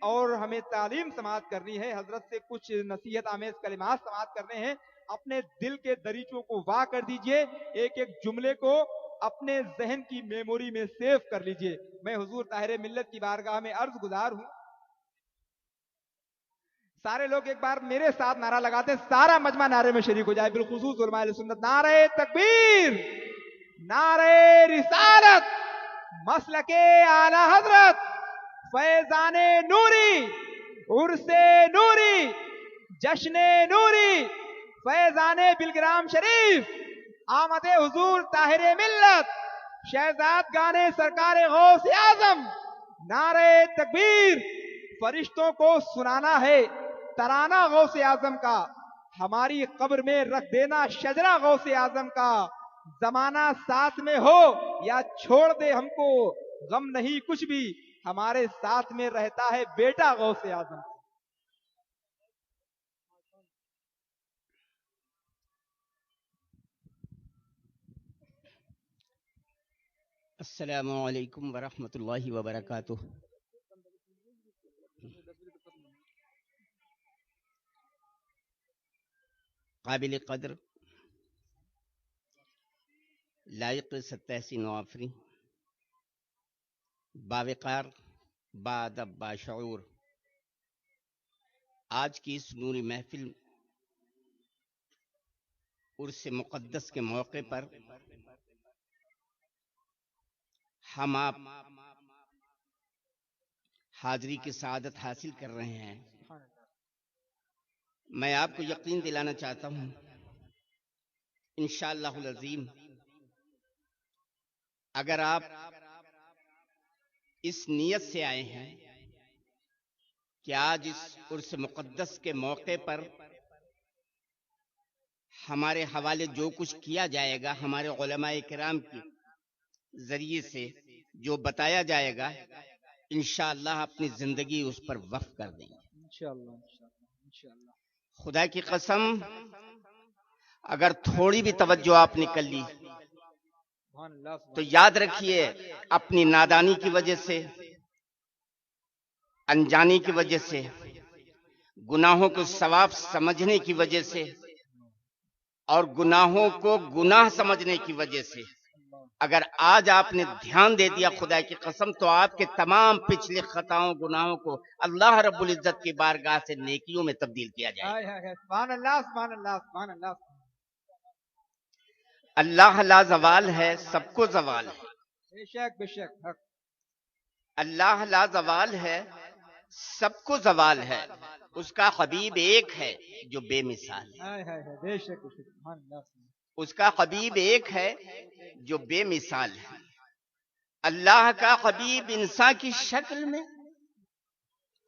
اور ہمیں تعلیم سماعت کرنی ہے، حضرت سے کچھ نصیحت آمیز کلمات سماعت کرنے ہیں، اپنے دل کے دریچوں کو وا کر دیجئے، ایک ایک جملے کو اپنے ذہن کی میموری میں سیو کر لیجئے۔ میں حضور طاہر ملت کی بارگاہ میں عرض گزار ہوں، سارے لوگ ایک بار میرے ساتھ نعرہ لگاتے ہیں، سارا مجمع نعرے میں شریک ہو جائے، بالخصوص علماء اہل سنت، نعرہ تکبیر، نعرہ رسالت، مسلک اعلی حضرت، فیضان نوری، عرس نوری، جشن نوری، فیضان بلگرام شریف، آمد حضور طاہر ملت، شہزاد گانے سرکار غوث اعظم، نعرہ تکبیر، فرشتوں کو سنانا ہے ترانہ غوث اعظم کا، ہماری قبر میں رکھ دینا شجرہ غوث اعظم کا، زمانہ ساتھ میں ہو یا چھوڑ دے ہم کو غم نہیں کچھ بھی، ہمارے ساتھ میں رہتا ہے بیٹا غوث اعظم۔ السلام علیکم ورحمۃ اللہ وبرکاتہ۔ قابل قدر، لائق ستیسی نوافری، باوقار، بادب، باشعور، آج کی اس نوری محفل عرس مقدس کے موقع پر ہم آپ حاضری کی سعادت حاصل کر رہے ہیں۔ میں آپ کو یقین دلانا چاہتا ہوں انشاءاللہ العظیم اگر آپ اس نیت سے آئے ہیں کہ آج اس عرس مقدس کے موقع پر ہمارے حوالے جو کچھ کیا جائے گا، ہمارے علماء کرام کے ذریعے سے جو بتایا جائے گا، انشاءاللہ اپنی زندگی اس پر وقف کر دیں گے انشاءاللہ۔ خدا کی قسم، اگر تھوڑی بھی توجہ آپ نے کر لی تو یاد رکھیے اپنی نادانی کی وجہ سے، انجانی کی وجہ سے، گناہوں کو ثواب سمجھنے کی وجہ سے اور گناہوں کو گناہ سمجھنے کی وجہ سے اگر آج آپ نے دھیان دے دیا خدا کی قسم، تو آپ کے تمام پچھلے خطاؤں گناہوں کو اللہ رب العزت کی بارگاہ سے نیکیوں میں تبدیل کیا جائے گا۔ سبحان اللہ، سبحان اللہ، سبحان اللہ۔ اللہ لا زوال ہے، سب کو زوال ہے۔ بے شک، بے شک، حق۔ اللہ لا زوال ہے، سب کو زوال ہے، اس کا حبیب ایک ہے جو بے مثال ہے۔ بے شک، بے شک، سبحان اللہ۔ اس کا حبیب ایک ہے جو بے مثال ہے۔ اللہ کا حبیب انسان کی شکل میں،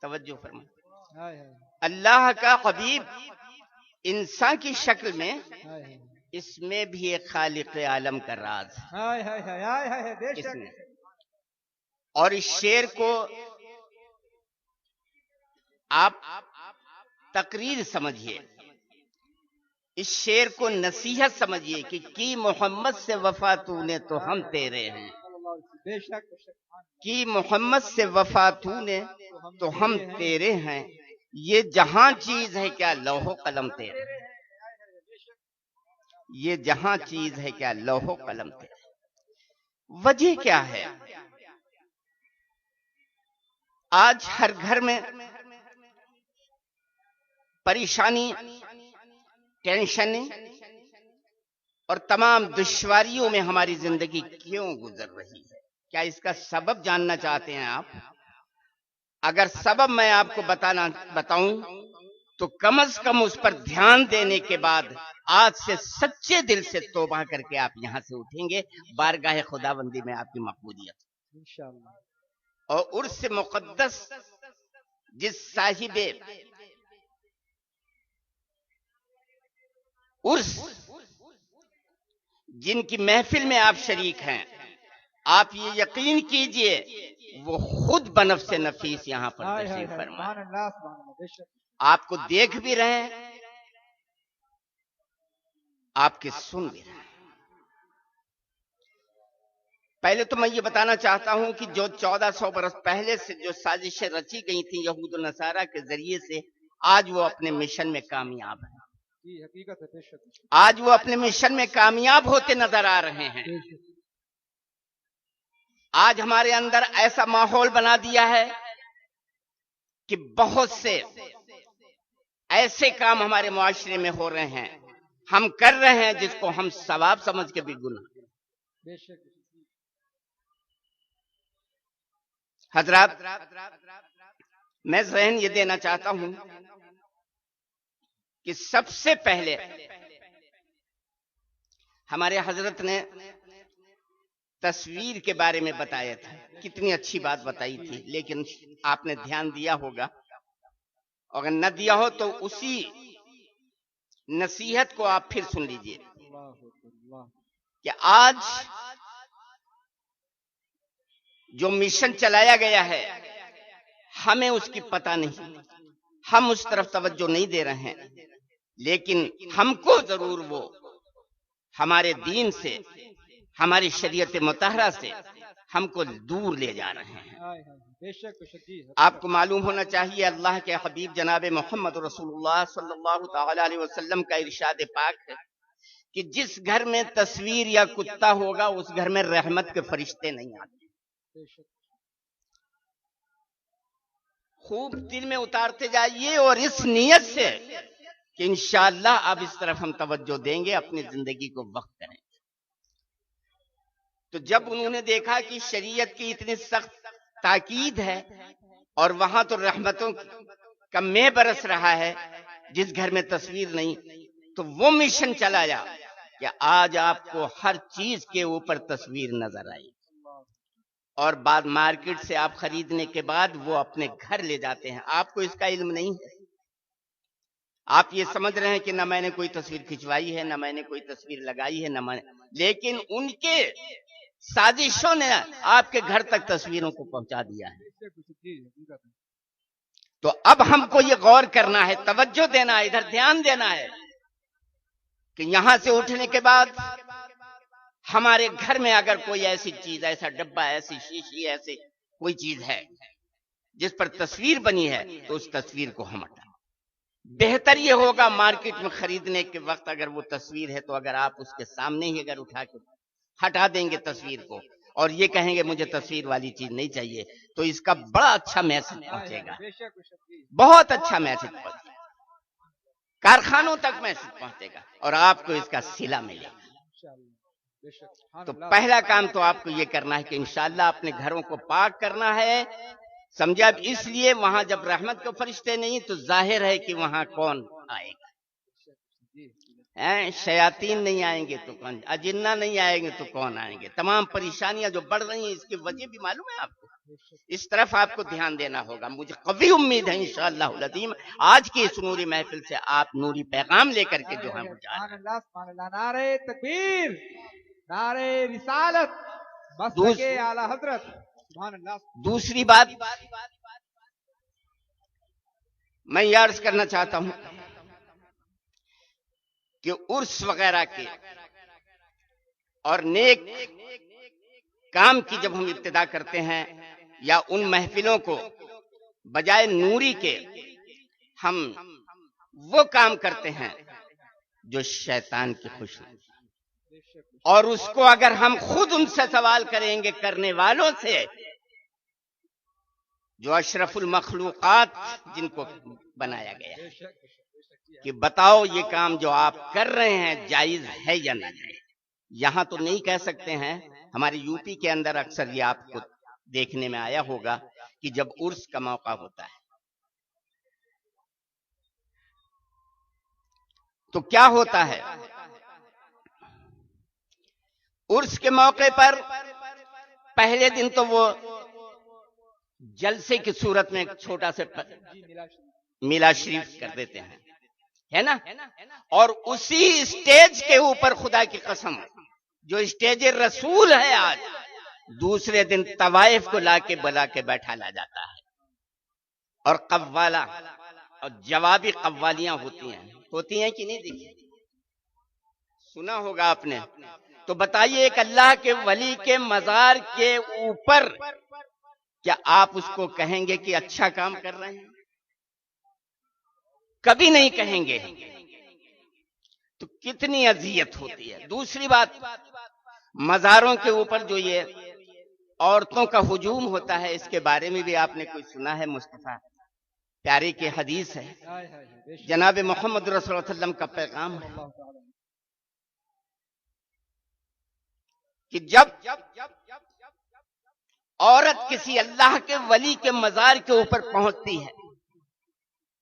توجہ فرمائیں، اللہ کا حبیب انسان کی شکل میں، اس میں بھی ایک خالق عالم کا راز ہے اس میں۔ اور اس شعر کو آپ تقریر سمجھیے، اس شعر کو نصیحت سمجھیے کہ کی محمد سے وفا تو نے تو ہم تیرے ہیں، بے شک، بے شک، کی محمد سے وفا تو نے تو ہم تیرے ہیں، یہ جہاں چیز ہے کیا لوح و قلم تیرے، یہ جہاں چیز ہے کیا لوح و قلم تیرے۔ وجہ کیا ہے؟ آج ہر گھر میں پریشانی، ٹینشنیں اور تمام دشواریوں میں ہماری زندگی کیوں گزر رہی ہے؟ کیا اس کا سبب جاننا چاہتے ہیں آپ؟ اگر سبب میں آپ کو بتاؤں تو کم از کم اس پر دھیان دینے کے بعد آج سے سچے دل سے توبہ کر کے آپ یہاں سے اٹھیں گے، بارگاہ خداوندی میں آپ کی مقبولیت انشاءاللہ۔ اور عرس مقدس جس صاحب عرس، جن کی محفل میں آپ شریک ہیں، آپ یہ یقین کیجئے وہ خود بنفس نفیس یہاں پر تشریف فرما ہے۔ آپ کو دیکھ بھی رہے ہیں، آپ کے سن بھی رہے ہیں۔ پہلے تو میں یہ بتانا چاہتا ہوں کہ جو 1400 برس پہلے سے جو سازشیں رچی گئی تھیں یہود و نصارہ کے ذریعے سے، آج وہ اپنے مشن میں کامیاب ہیں، جی حقیقت ہے، بے شک آج وہ اپنے مشن میں کامیاب ہوتے نظر آ رہے ہیں۔ بے شک آج ہمارے اندر ایسا ماحول بنا دیا ہے کہ بہت سے ایسے کام ہمارے معاشرے میں ہو رہے ہیں، ہم کر رہے ہیں جس کو ہم ثواب سمجھ کے بھی گناہ۔ بے شک حضرات، میں ذہن یہ دینا چاہتا ہوں کہ سب سے پہلے ہمارے حضرت نے تصویر کے بارے میں بتایا تھا، کتنی اچھی بات بتائی تھی، لیکن آپ نے دھیان دیا ہوگا، اگر نہ دیا ہو تو اسی نصیحت کو آپ پھر سن لیجئے کہ آج جو مشن چلایا گیا ہے ہمیں اس کی پتہ نہیں، ہم اس طرف توجہ نہیں دے رہے ہیں، لیکن ہم کو ضرور وہ ہمارے دین سے، ہماری شریعت مطہرہ سے ہم کو دور لے جا رہے ہیں۔ بے شک جی آپ کو معلوم ہونا چاہیے اللہ کے حبیب جناب محمد رسول اللہ صلی اللہ تعالی علیہ وسلم کا ارشاد پاک ہے کہ جس گھر میں تصویر یا کتا ہوگا اس گھر میں رحمت کے فرشتے نہیں آتے۔ بے شک خوب دل میں اتارتے جائیے اور اس نیت سے کہ انشاءاللہ اب اس طرف ہم توجہ دیں گے، اپنی زندگی کو وقف کریں گے۔ تو جب انہوں نے دیکھا کہ شریعت کی اتنی سخت تاکید ہے اور وہاں تو رحمتوں کا مے برس رہا ہے، جس گھر میں تصویر نہیں، تو وہ مشن چلایا کہ آج آپ کو ہر چیز کے اوپر تصویر نظر آئی، اور بعد مارکیٹ سے آپ خریدنے کے بعد وہ اپنے گھر لے جاتے ہیں، آپ کو اس کا علم نہیں ہے، آپ یہ سمجھ رہے ہیں کہ نہ میں نے کوئی تصویر کھنچوائی ہے، نہ میں نے کوئی تصویر لگائی ہے، نہ میں، لیکن ان کے سازشوں نے آپ کے گھر تک تصویروں کو پہنچا دیا ہے۔ تو اب ہم کو یہ غور کرنا ہے، توجہ دینا ہے، ادھر دھیان دینا ہے کہ یہاں سے اٹھنے کے بعد ہمارے گھر میں اگر کوئی ایسی چیز، ایسا ڈبہ، ایسی شیشی، ایسی کوئی چیز ہے جس پر تصویر بنی ہے تو اس تصویر کو ہم ہٹائیں۔ بہتر یہ ہوگا مارکیٹ میں خریدنے کے وقت اگر وہ تصویر ہے تو اگر آپ اس کے سامنے ہی اگر اٹھا کے ہٹا دیں گے تصویر کو اور یہ کہیں گے مجھے تصویر والی چیز نہیں چاہیے، تو اس کا بڑا اچھا میسج پہنچے گا، بہت اچھا میسج پہنچے گا، کارخانوں تک میسج پہنچے گا اور آپ کو اس کا صلہ ملے گا۔ تو پہلا کام تو آپ کو یہ کرنا ہے کہ انشاءاللہ اپنے گھروں کو پاک کرنا ہے، سمجھا؟ اب اس لیے وہاں جب رحمت کے فرشتے نہیں تو ظاہر ہے کہ وہاں کون آئے گا؟ شیاطین نہیں آئیں گے تو کون، اجنہ نہیں آئیں گے تو کون آئیں گے؟ تمام پریشانیاں جو بڑھ رہی ہیں اس کی وجہ بھی معلوم ہے آپ کو، اس طرف آپ کو دھیان دینا ہوگا۔ مجھے قوی امید ہے انشاءاللہ العظیم آج کی اس نوری محفل سے آپ نوری پیغام لے کر کے جو ہے وہ جا رہے ہیں۔ سبحان اللہ، نعرہ تکبیر، نعرہ رسالت، مسلک اعلی حضرت، سبحان اللہ۔ دوسری بات میں یہ عرض کرنا چاہتا ہوں کہ عرس وغیرہ کے اور نیک کام کی جب ہم ابتدا کرتے ہیں یا ان محفلوں کو بجائے نوری کے ہم وہ کام کرتے ہیں جو شیطان کی خوشی، اور اس کو اگر ہم خود ان سے سوال کریں گے کرنے والوں سے جو اشرف المخلوقات جن کو بنایا گیا کہ بتاؤ یہ کام جو آپ کر رہے ہیں جائز ہے یا نہ جائز، یہاں تو نہیں کہہ سکتے ہیں، ہمارے یو پی کے اندر اکثر یہ آپ کو دیکھنے میں آیا ہوگا کہ جب عرس کا موقع ہوتا ہے تو کیا ہوتا ہے، عرس کے موقع پر پہلے دن تو وہ جلسے کی صورت میں ایک چھوٹا سا میلاد شریف کر دیتے ہیں، ہے نا، اور اسی اسٹیج کے اوپر خدا کی قسم جو اسٹیج رسول ہے آج، دوسرے دن طوائف کو لا کے بلا کے بیٹھا لا جاتا ہے، اور قوالا اور جوابی قوالیاں ہوتی ہیں کہ نہیں؟ دیکھیے سنا ہوگا آپ نے، تو بتائیے ایک اللہ کے ولی کے مزار کے اوپر کیا آپ اس کو کہیں گے کہ اچھا کام کر رہے ہیں؟ کبھی نہیں کہیں گے. تو کتنی اذیت ہوتی ہے. دوسری بات، مزاروں کے اوپر جو یہ عورتوں کا ہجوم ہوتا ہے، اس کے بارے میں بھی آپ نے کوئی سنا ہے؟ مصطفیٰ پیارے کی حدیث ہے، جناب محمد رسول اللہ صلی اللہ علیہ وسلم کا پیغام ہے کہ جب عورت کسی اللہ کے ولی کے مزار کے اوپر پہنچتی ہے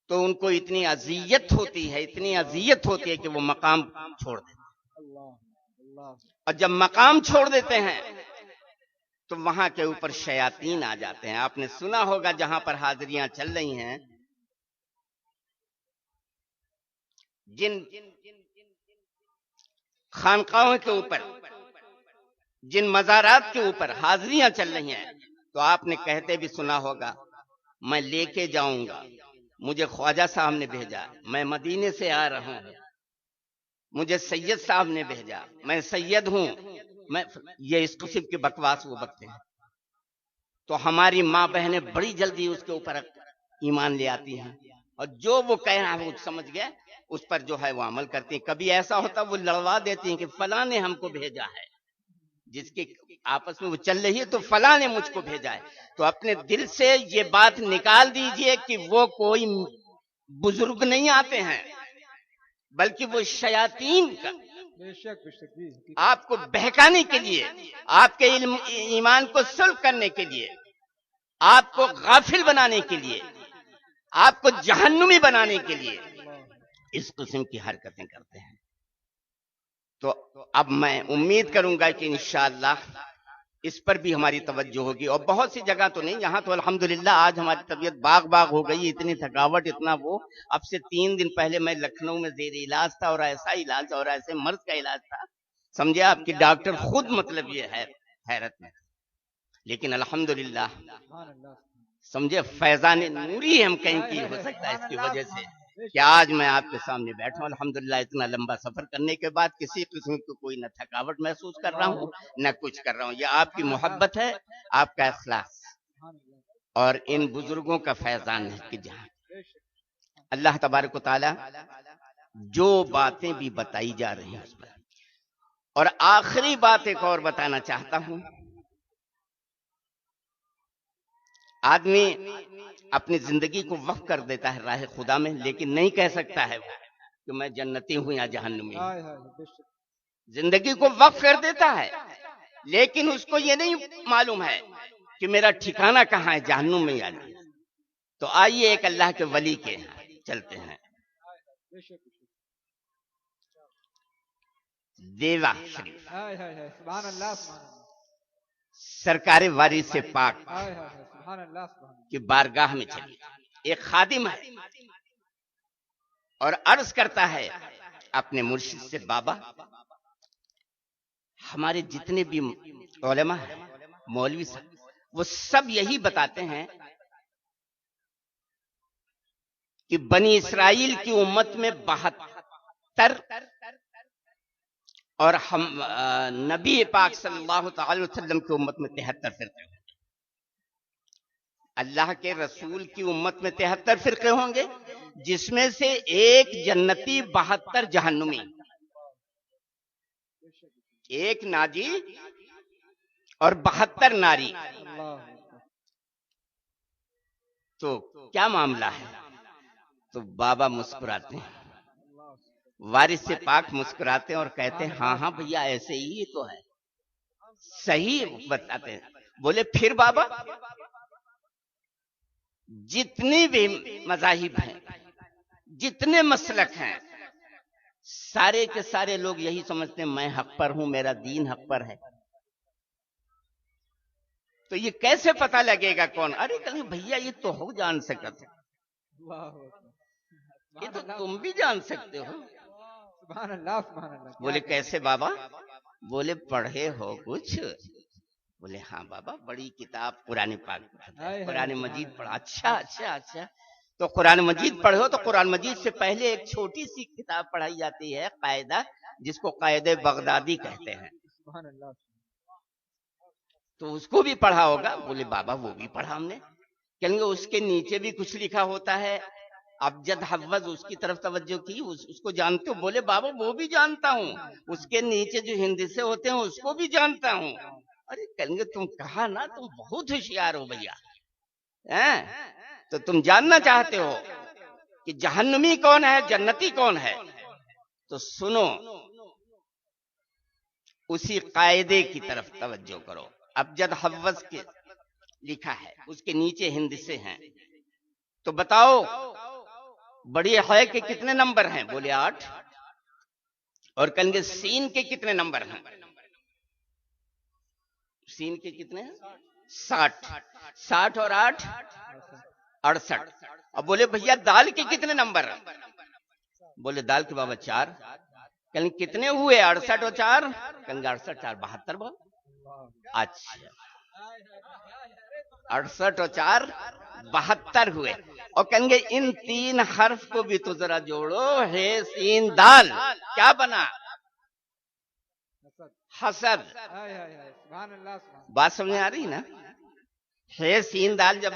تو ان کو اتنی اذیت ہوتی ہے، اتنی اذیت ہوتی ہے کہ وہ مقام چھوڑ دیتے ہیں. اور جب مقام چھوڑ دیتے ہیں تو وہاں کے اوپر شیاطین آ جاتے ہیں. آپ نے سنا ہوگا جہاں پر حاضریاں چل رہی ہیں، جن خانقاہوں کے اوپر، جن مزارات کے اوپر حاضریاں چل رہی ہیں، تو آپ نے کہتے بھی سنا ہوگا، میں لے کے جاؤں گا، مجھے خواجہ صاحب نے بھیجا، میں مدینے سے آ رہا ہوں، مجھے سید صاحب نے بھیجا، میں سید ہوں، میں یہ اس قسم کی بکواس وہ بکتے ہیں. تو ہماری ماں بہنیں بڑی جلدی اس کے اوپر ایمان لے آتی ہیں، اور جو وہ کہہ رہا ہے وہ سمجھ گئے، اس پر جو ہے وہ عمل کرتی ہیں. کبھی ایسا ہوتا وہ لڑوا دیتی ہیں کہ فلاں نے ہم کو بھیجا ہے، جس کے آپس میں وہ چل رہی ہے تو فلاں نے مجھ کو بھیجا ہے. تو اپنے دل سے یہ بات نکال دیجئے کہ وہ کوئی بزرگ نہیں آتے ہیں، بلکہ وہ شیاطین کا آپ کو بہکانے کے لیے، آپ کے علم ایمان کو سلب کرنے کے لیے، آپ کو غافل بنانے کے لیے، آپ کو جہنمی بنانے کے لیے اس قسم کی حرکتیں کرتے ہیں. تو اب میں امید کروں گا کہ انشاءاللہ اس پر بھی ہماری توجہ ہوگی. اور بہت سی جگہ تو نہیں، یہاں تو الحمدللہ آج ہماری طبیعت باغ ہو گئی، اتنی تھکاوٹ، اتنا وہ. اب سے 3 دن پہلے میں لکھنؤ میں زیر علاج تھا، اور ایسا علاج اور ایسے مرض کا علاج تھا، سمجھے آپ کی ڈاکٹر خود مطلب یہ ہے حیرت میں. لیکن الحمدللہ سمجھے فیضان نوری ہم کہیں کی ہو سکتا ہے اس کی وجہ سے کہ آج میں آپ کے سامنے بیٹھا ہوں. الحمدللہ اتنا لمبا سفر کرنے کے بعد کسی قسم کی کوئی نہ تھکاوٹ محسوس کر رہا ہوں نہ کچھ کر رہا ہوں. یہ آپ کی محبت ہے، آپ کا اخلاص اور ان بزرگوں کا فیضان ہے کہ جہاں اللہ تبارک و تعالی جو باتیں بھی بتائی جا رہی ہیں اس پر. اور آخری بات ایک اور بتانا چاہتا ہوں. آدمی اپنی زندگی کو وقف کر دیتا ہے راہ خدا میں، لیکن نہیں کہہ سکتا ہے کہ میں جنتی ہوں یا جہنمی ہوں. زندگی کو وقف کر دیتا ہے، لیکن اس کو یہ نہیں معلوم ہے کہ میرا ٹھکانہ کہاں ہے، جہنم میں یا نہیں. تو آئیے ایک اللہ کے ولی کے چلتے ہیں. دیوا شریف سبحان اللہ، سرکار وارث پاک کی بارگاہ میں چلی. ایک خادم ہے اور عرض کرتا ہے اپنے مرشد سے، بابا ہمارے جتنے بھی علماء ہیں، مولوی صاحب، وہ سب یہی بتاتے ہیں کہ بنی اسرائیل کی امت میں 72 اور ہم نبی پاک صلی اللہ تعالی وسلم کی امت میں 73 فرقے ہوں گے. اللہ کے رسول کی امت میں 73 فرقے ہوں گے، جس میں سے ایک جنتی، 72 جہنمی، ایک ناجی اور 72 ناری. تو کیا معاملہ ہے؟ تو بابا مسکراتے ہیں، وارث سے پاک مسکراتے ہیں اور کہتے ہیں ہاں ہاں بھیا ایسے ہی تو ہے، صحیح بتاتے ہیں. بولے پھر بابا جتنی بھی مذاہب ہیں، جتنے مسلک ہیں، سارے کے سارے لوگ یہی سمجھتے ہیں میں حق پر ہوں، میرا دین حق پر ہے. تو یہ کیسے پتہ لگے گا کون؟ ارے کہیں بھیا یہ تو ہو جان سکتے، یہ تو تم بھی جان سکتے ہو. سبحان اللہ، سبحان اللہ. بولے کیسے بابا؟ بولے پڑھے ہو کچھ؟ بولے ہاں بابا بڑی کتاب قرآن پاک پڑھا، قرآن مجید پڑھا. اچھا تو قرآن مجید پڑھو. تو قرآن مجید سے پہلے ایک چھوٹی سی کتاب پڑھائی جاتی ہے، قاعدہ، جس کو قاعدہ بغدادی کہتے ہیں. سبحان اللہ. تو اس کو بھی پڑھا ہوگا. بولے بابا وہ بھی پڑھا ہم نے. کہیں گے اس کے نیچے بھی کچھ لکھا ہوتا ہے ابجد حفظ, اس کی طرف توجہ کی, اس کو جانتے ہو؟ بولے بابا وہ بھی جانتا ہوں, اس کے نیچے جو ہندی سے ہوتے ہیں اس کو بھی جانتا ہوں. ارے کہیں گے تم کہا نا تم بہت ہوشیار ہو بھیا, تو تم جاننا چاہتے ہو کہ جہنمی کون ہے جنتی کون ہے؟ تو سنو, اسی قاعدے کی طرف توجہ کرو. ابجد حفظ کے لکھا ہے, اس کے نیچے ہندی سے ہیں, تو بتاؤ بڑی ہے کہ کتنے نمبر ہیں؟ بولے 8. اور کہیں گے سین کے کتنے نمبر ہیں؟ سین کے کتنے ہیں؟ 60. 60 اور 8 68. اب بولے بھیا دال کے کتنے نمبر ہیں؟ بولے دال کے بابا 4. کہیں کتنے ہوئے؟ 68 اور 4. کہیں گے 68 4 72 بول. اچھا 68 اور 4 72 ہوئے. اور کہیں گے ان 3 حرف کو بھی تو ذرا جوڑو, ہے سین دال, کیا بنا؟ حسد. سبحان اللہ. بات سمجھ آ رہی نا؟ ہے سین دال جب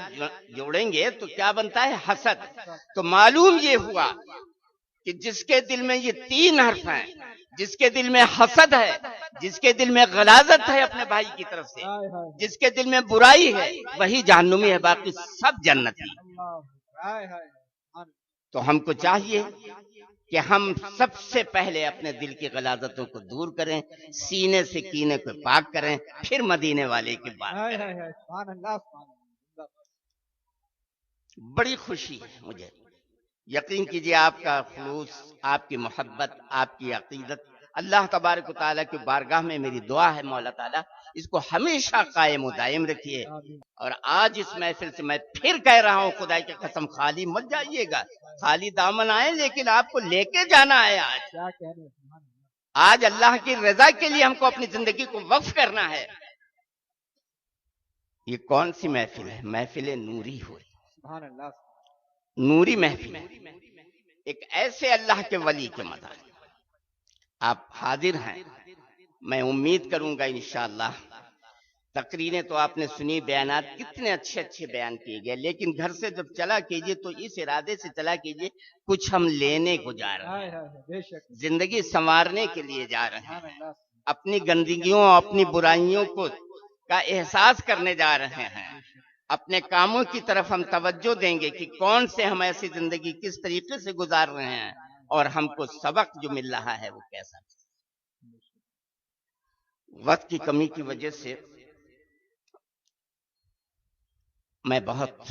جوڑیں گے تو کیا بنتا ہے؟ حسد. تو معلوم یہ ہوا کہ جس کے دل میں یہ 3 حرف ہیں, جس کے دل میں حسد ہے, جس کے دل میں غلاظت ہے اپنے بھائی کی طرف سے, جس کے دل میں برائی ہے, وہی جہنمی ہے, باقی سب جنتی. تو ہم کو چاہیے کہ ہم سب سے پہلے اپنے دل کی غلاظتوں کو دور کریں, سینے سے کینے کو پاک کریں, پھر مدینے والے کی بات کریں. بڑی خوشی ہے مجھے, یقین کیجئے آپ کا خلوص, آپ کی محبت, آپ کی عقیدت اللہ تبارک و تعالیٰ کی بارگاہ میں میری دعا ہے مولا تعالیٰ اس کو ہمیشہ قائم و دائم رکھیے. اور آج اس محفل سے میں پھر کہہ رہا ہوں, خدا کی قسم خالی مت جائیے گا, خالی دامن آئے لیکن آپ کو لے کے جانا ہے. آج اللہ کی رضا کے لیے ہم کو اپنی زندگی کو وقف کرنا ہے. یہ کون سی محفل ہے؟ محفل نوری ہوئی, نوری محفل, ایک ایسے اللہ کے ولی کے مدار. آپ حاضر ہیں, میں امید کروں گا انشاءاللہ. تقریریں تو آپ نے سنی, بیانات کتنے اچھے اچھے بیان کیے گئے, لیکن گھر سے جب چلا کیجئے تو اس ارادے سے چلا کیجئے کچھ ہم لینے کو جا رہے ہیں, زندگی سنوارنے کے لیے جا رہے ہیں, اپنی گندگیوں اپنی برائیوں کو کا احساس کرنے جا رہے ہیں. اپنے کاموں کی طرف ہم توجہ دیں گے کہ کون سے ہم ایسی زندگی کس طریقے سے گزار رہے ہیں, اور ہم کو سبق جو مل رہا ہے وہ کیسا. وقت کی کمی کی وجہ سے میں بہت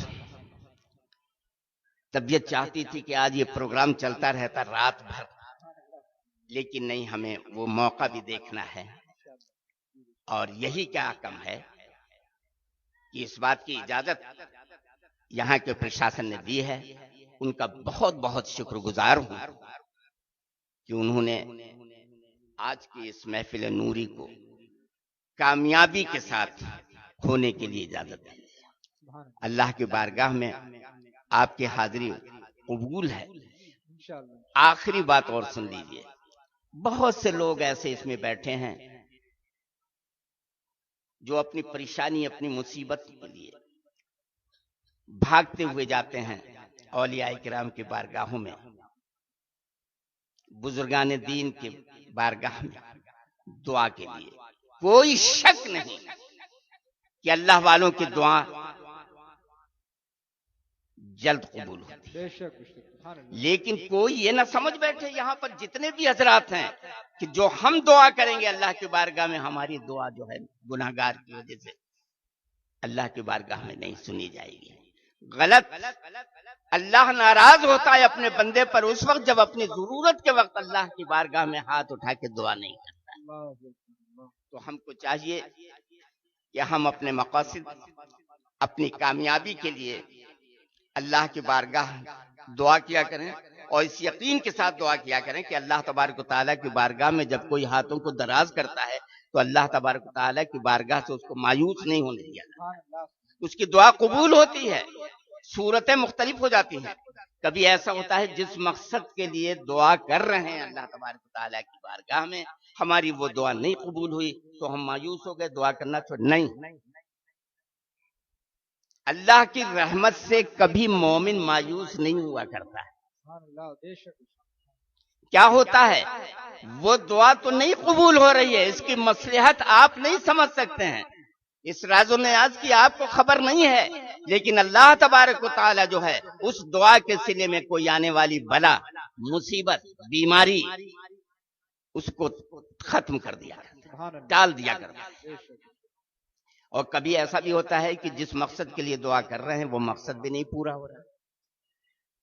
طبیعت چاہتی تھی کہ آج یہ پروگرام چلتا رہتا رات بھر, لیکن نہیں, ہمیں وہ موقع بھی دیکھنا ہے. اور یہی کیا کم ہے کہ اس بات کی اجازت یہاں کے پرشاسن نے دی ہے. ان کا بہت بہت شکر گزار ہوں کہ انہوں نے آج کی اس محفل نوری کو کامیابی کے ساتھ ہونے کے لیے اجازت دی. اللہ کی بارگاہ میں آپ کی حاضری قبول ہے. آخری بات اور سن لیجئے, بہت سے لوگ ایسے اس میں بیٹھے ہیں جو اپنی پریشانی اپنی مصیبت کے لیے بھاگتے ہوئے جاتے ہیں اولیاء کرام کی بارگاہوں میں, بزرگان دین کے بارگاہ میں دعا کے لیے. کوئی شک نہیں کہ اللہ والوں کی دعا جلد قبول ہوتی ہے, لیکن کوئی یہ نہ سمجھ بیٹھے یہاں پر جتنے بھی حضرات ہیں کہ جو ہم دعا کریں گے اللہ کی بارگاہ میں ہماری دعا جو ہے گناہگار کی وجہ سے اللہ کی بارگاہ میں نہیں سنی جائے گی. غلط. اللہ ناراض ہوتا ہے اپنے بندے پر اس وقت جب اپنی ضرورت کے وقت اللہ کی بارگاہ میں ہاتھ اٹھا کے دعا نہیں کرتا. تو ہم کو چاہیے کہ ہم اپنے مقاصد اپنی کامیابی کے لیے اللہ کی بارگاہ دعا کیا کریں, اور اس یقین کے ساتھ دعا کیا کریں کہ اللہ تبارک و تعالیٰ کی بارگاہ میں جب کوئی ہاتھوں کو دراز کرتا ہے تو اللہ تبارک و تعالیٰ کی بارگاہ سے اس کو مایوس نہیں ہونے دیا, اس کی دعا قبول ہوتی ہے. صورتیں مختلف ہو جاتی ہیں, کبھی ایسا ہوتا ہے جس مقصد کے لیے دعا کر رہے ہیں اللہ تبارک و تعالیٰ کی بارگاہ میں، ہماری وہ دعا نہیں قبول ہوئی تو ہم مایوس ہو گئے، دعا کرنا چھوڑ نہیں۔ اللہ کی رحمت سے کبھی مومن مایوس نہیں ہوا کرتا ہے۔ سبحان اللہ، بے شک۔ کیا ہوتا ہے، وہ دعا تو نہیں قبول ہو رہی ہے، اس کی مصلحت آپ نہیں سمجھ سکتے ہیں، اس راز و نیاز کی آپ کو خبر نہیں ہے، لیکن اللہ تبارک و تعالی جو ہے اس دعا کے سلے میں کوئی آنے والی بلا، مصیبت، بیماری، اس کو ختم کر دیا، ٹال دیا کرتا ہے۔ اور کبھی ایسا بھی ہوتا ہے کہ جس مقصد کے لیے دعا کر رہے ہیں وہ مقصد بھی نہیں پورا ہو رہا،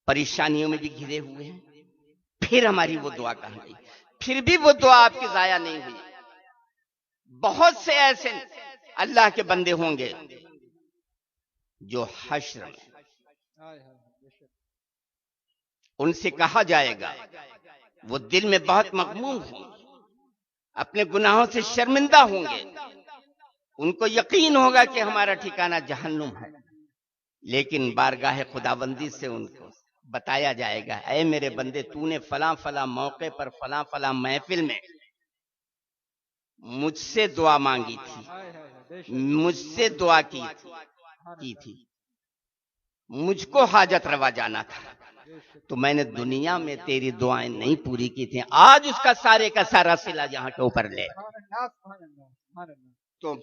پریشانیوں میں بھی گھرے ہوئے ہیں، پھر ہماری وہ دعا کہاں گئی، پھر بھی وہ دعا آپ کی ضائع نہیں ہوئی۔ بہت سے ایسے اللہ کے بندے ہوں گے جو حشر میں ان سے کہا جائے گا، وہ دل میں بہت مغموم ہوں گے، اپنے گناہوں سے شرمندہ ہوں گے، ان کو یقین ہوگا کہ ہمارا ٹھکانہ جہنم ہے، لیکن بارگاہ خداوندی سے ان کو بتایا جائے گا، اے میرے بندے، تو نے فلاں فلاں موقع پر فلاں فلاں محفل میں مجھ سے دعا مانگی تھی، مجھ سے دعا کی تھی، مجھ کو حاجت روا جانا تھا، تو میں نے دنیا میں تیری دعائیں نہیں پوری کی تھی، آج اس کا سارے کا سارا صلہ یہاں کے اوپر لے۔ تو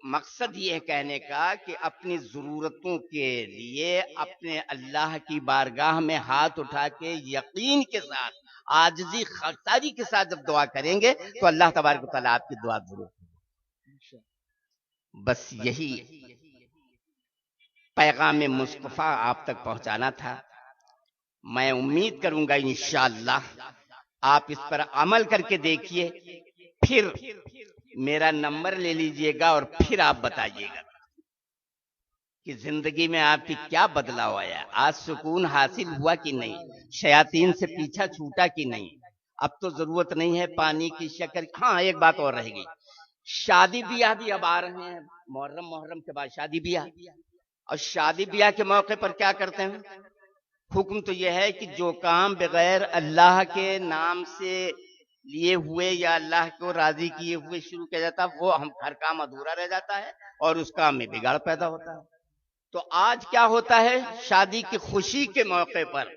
مقصد یہ کہنے کا کہ اپنی ضرورتوں کے لیے اپنے اللہ کی بارگاہ میں ہاتھ اٹھا کے یقین کے ساتھ، عاجزی خضوعی کے ساتھ جب دعا کریں گے تو اللہ تبارک و تعالیٰ آپ کی دعا ضرور کرے۔ بس یہی پیغام مصطفیٰ آپ تک پہنچانا تھا۔ میں امید کروں گا انشاءاللہ آپ اس پر عمل کر کے دیکھیے، پھر میرا نمبر لے لیجئے گا اور پھر آپ بتائیے گا کہ زندگی میں آپ کی کیا بدلاؤ آیا، آج سکون حاصل ہوا کہ نہیں، شیاطین سے پیچھا چھوٹا کہ نہیں۔ اب تو ضرورت نہیں ہے پانی کی شکر۔ ہاں ایک بات اور رہ گئی، شادی بیاہ بھی اب آ رہے ہیں، محرم کے بعد شادی بیاہ، اور شادی بیاہ کے موقع پر کیا کرتے ہیں، حکم تو یہ ہے کہ جو کام بغیر اللہ کے نام سے لیے ہوئے یا اللہ کو راضی کیے ہوئے شروع کیا جاتا ہے، وہ ہر کام ادھورا رہ جاتا ہے اور اس کام میں بگاڑ پیدا ہوتا ہے۔ تو آج کیا ہوتا ہے، شادی کی خوشی کے موقع پر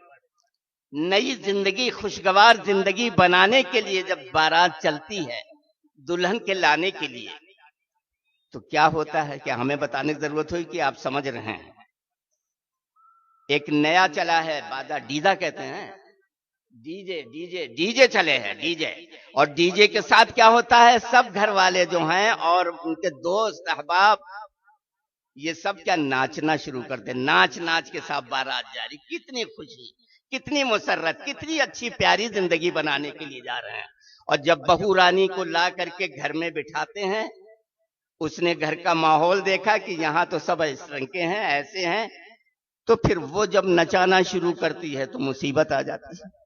نئی زندگی، خوشگوار زندگی بنانے کے لیے جب بارات چلتی ہے دلہن کے لانے کے لیے، تو کیا ہوتا ہے کہ ہمیں بتانے کی ضرورت ہوئی کہ آپ سمجھ رہے ہیں، ایک نیا چلا ہے باجا، ڈیزا کہتے ہیں، ڈی جے چلے ہیں، ڈی جے، اور ڈی جے کے ساتھ کیا ہوتا ہے، سب گھر والے جو ہیں اور ان کے دوست احباب یہ سب کیا ناچنا شروع کرتے، ناچ ناچ کے ساتھ بارات جاری، کتنی خوشی، کتنی مسرت، کتنی اچھی پیاری زندگی بنانے کے لیے جا رہے ہیں۔ اور جب بہو رانی کو لا کر کے گھر میں بٹھاتے ہیں، اس نے گھر کا ماحول دیکھا کہ یہاں تو سب اس رنگ کے ہیں، ایسے ہیں، تو پھر وہ جب نچانا شروع کرتی ہے تو مصیبت آ جاتی ہے۔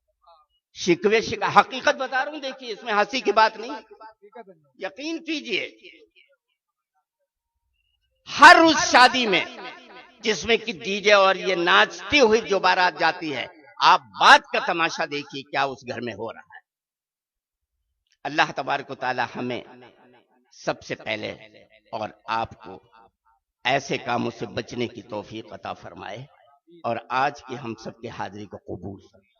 شکوے حقیقت بتا رہا ہوں، دیکھیے اس میں ہنسی کی بات نہیں، یقین کیجئے، ہر اس شادی میں جس میں کہ ڈی جے اور یہ ناچتی ہوئی جو بارات جاتی ہے، آپ بات کا تماشا دیکھیے کیا اس گھر میں ہو رہا ہے۔ اللہ تبارک و تعالی ہمیں سب سے پہلے اور آپ کو ایسے کاموں سے بچنے کی توفیق عطا فرمائے، اور آج کی ہم سب کے حاضری کو قبول فرمائے۔